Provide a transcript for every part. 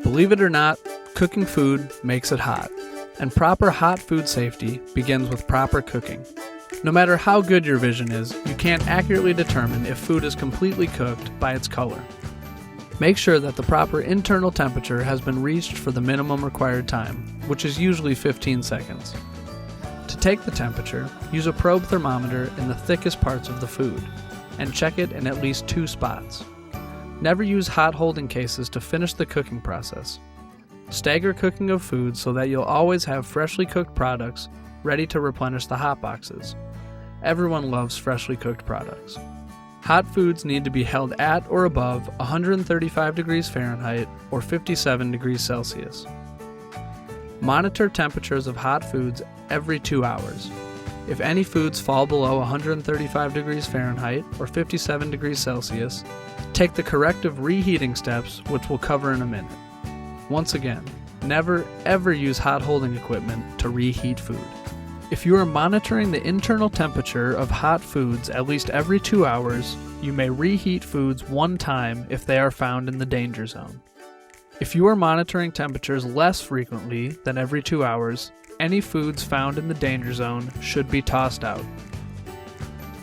Believe it or not, cooking food makes it hot, and proper hot food safety begins with proper cooking. No matter how good your vision is, you can't accurately determine if food is completely cooked by its color. Make sure that the proper internal temperature has been reached for the minimum required time, which is usually 15 seconds. To take the temperature, use a probe thermometer in the thickest parts of the food, and check it in at least 2 spots. Never use hot holding cases to finish the cooking process. Stagger cooking of food so that you'll always have freshly cooked products ready to replenish the hot boxes. Everyone loves freshly cooked products. Hot foods need to be held at or above 135 degrees Fahrenheit or 57 degrees Celsius. Monitor temperatures of hot foods every 2 hours. If any foods fall below 135 degrees Fahrenheit or 57 degrees Celsius, take the corrective reheating steps, which we'll cover in a minute. Once again, never ever use hot holding equipment to reheat food. If you are monitoring the internal temperature of hot foods at least every 2 hours, you may reheat foods 1 time if they are found in the danger zone. If you are monitoring temperatures less frequently than every 2 hours, any foods found in the danger zone should be tossed out.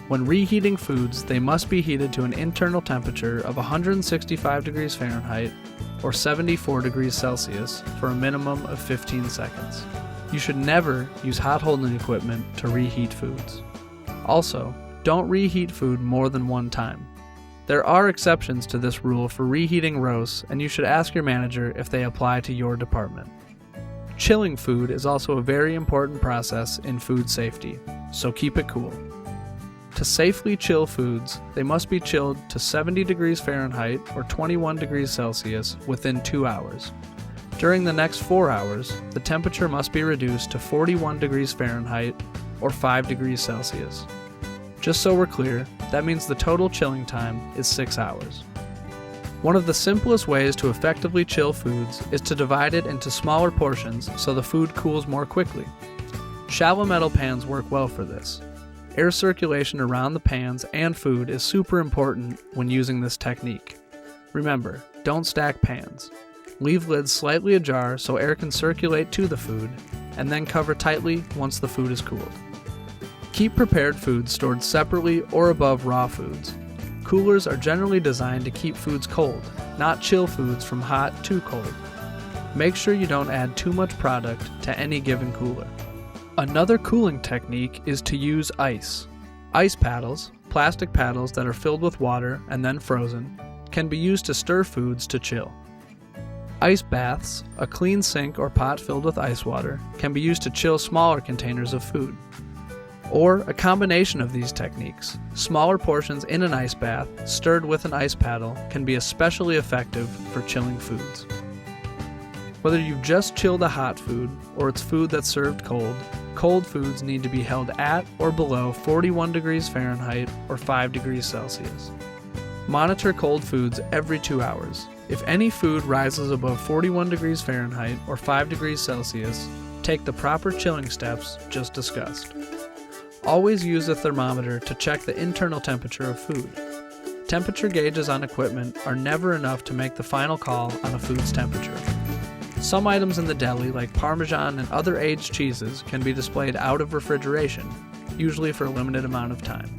When reheating foods, they must be heated to an internal temperature of 165 degrees Fahrenheit or 74 degrees Celsius for a minimum of 15 seconds. You should never use hot holding equipment to reheat foods. Also, don't reheat food more than 1 time. There are exceptions to this rule for reheating roasts, and you should ask your manager if they apply to your department. Chilling food is also a very important process in food safety, so keep it cool. To safely chill foods, they must be chilled to 70 degrees Fahrenheit or 21 degrees Celsius within 2 hours. During the next 4 hours, the temperature must be reduced to 41 degrees Fahrenheit or 5 degrees Celsius. Just so we're clear, that means the total chilling time is 6 hours. One of the simplest ways to effectively chill foods is to divide it into smaller portions so the food cools more quickly. Shallow metal pans work well for this. Air circulation around the pans and food is super important when using this technique. Remember, don't stack pans. Leave lids slightly ajar so air can circulate to the food, and then cover tightly once the food is cooled. Keep prepared foods stored separately or above raw foods. Coolers are generally designed to keep foods cold, not chill foods from hot to cold. Make sure you don't add too much product to any given cooler. Another cooling technique is to use ice. Ice paddles, plastic paddles that are filled with water and then frozen, can be used to stir foods to chill. Ice baths, a clean sink or pot filled with ice water, can be used to chill smaller containers of food. Or a combination of these techniques, smaller portions in an ice bath stirred with an ice paddle, can be especially effective for chilling foods. Whether you've just chilled a hot food or it's food that's served cold, cold foods need to be held at or below 41 degrees Fahrenheit or 5 degrees Celsius. Monitor cold foods every 2 hours. If any food rises above 41 degrees Fahrenheit or 5 degrees Celsius, take the proper chilling steps just discussed. Always use a thermometer to check the internal temperature of food. Temperature gauges on equipment are never enough to make the final call on a food's temperature. Some items in the deli, like Parmesan and other aged cheeses, can be displayed out of refrigeration, usually for a limited amount of time.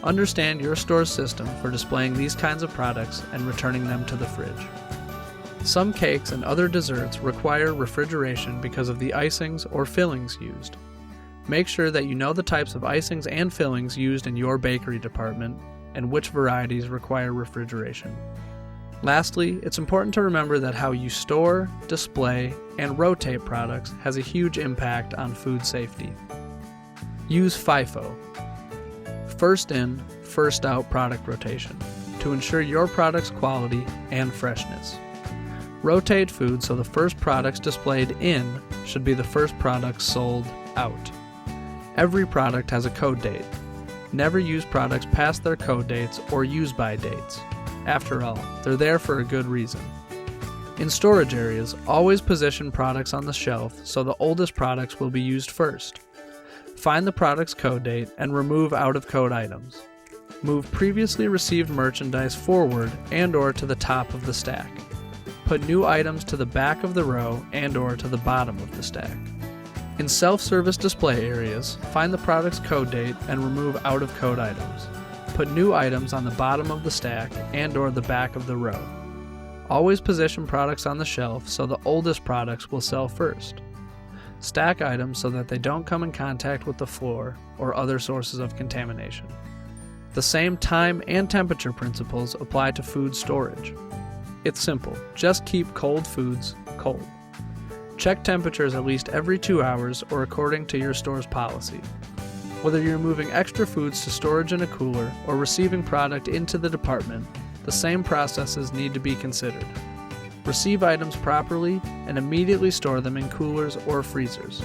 Understand your store's system for displaying these kinds of products and returning them to the fridge. Some cakes and other desserts require refrigeration because of the icings or fillings used. Make sure that you know the types of icings and fillings used in your bakery department and which varieties require refrigeration. Lastly, it's important to remember that how you store, display, and rotate products has a huge impact on food safety. Use FIFO, first in, first out product rotation, to ensure your product's quality and freshness. Rotate food so the first products displayed in should be the first products sold out. Every product has a code date. Never use products past their code dates or use-by dates. After all, they're there for a good reason. In storage areas, always position products on the shelf so the oldest products will be used first. Find the product's code date and remove out-of-code items. Move previously received merchandise forward and/or to the top of the stack. Put new items to the back of the row and/or to the bottom of the stack. In self-service display areas, find the product's code date and remove out-of-code items. Put new items on the bottom of the stack and/or the back of the row. Always position products on the shelf so the oldest products will sell first. Stack items so that they don't come in contact with the floor or other sources of contamination. The same time and temperature principles apply to food storage. It's simple, just keep cold foods cold. Check temperatures at least every 2 hours or according to your store's policy. Whether you're moving extra foods to storage in a cooler or receiving product into the department, the same processes need to be considered. Receive items properly and immediately store them in coolers or freezers.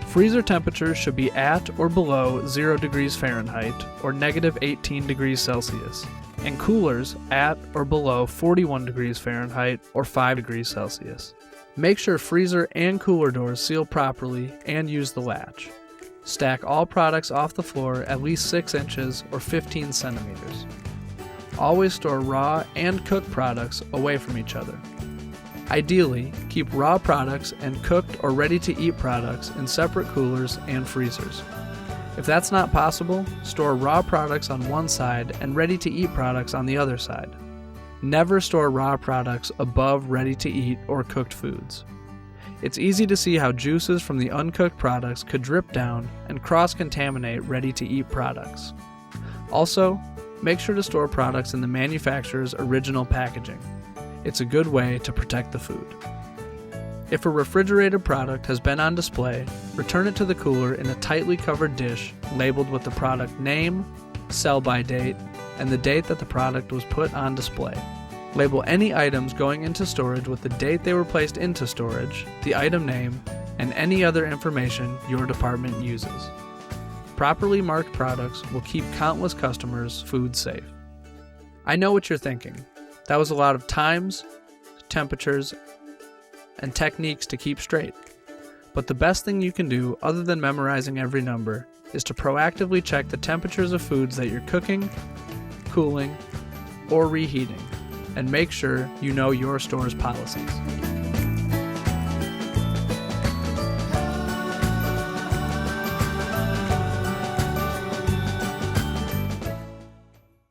Freezer temperatures should be at or below 0 degrees Fahrenheit or -18 degrees Celsius, and coolers at or below 41 degrees Fahrenheit or 5 degrees Celsius. Make sure freezer and cooler doors seal properly and use the latch. Stack all products off the floor at least 6 inches or 15 centimeters. Always store raw and cooked products away from each other. Ideally, keep raw products and cooked or ready-to-eat products in separate coolers and freezers. If that's not possible, store raw products on one side and ready-to-eat products on the other side. Never store raw products above ready-to-eat or cooked foods. It's easy to see how juices from the uncooked products could drip down and cross-contaminate ready-to-eat products. Also, make sure to store products in the manufacturer's original packaging. It's a good way to protect the food. If a refrigerated product has been on display, return it to the cooler in a tightly covered dish labeled with the product name, sell-by date, and the date that the product was put on display. Label any items going into storage with the date they were placed into storage, the item name, and any other information your department uses. Properly marked products will keep countless customers' food safe. I know what you're thinking. That was a lot of times, temperatures, and techniques to keep straight. But the best thing you can do, other than memorizing every number, is to proactively check the temperatures of foods that you're cooking, cooling, or reheating, and make sure you know your store's policies.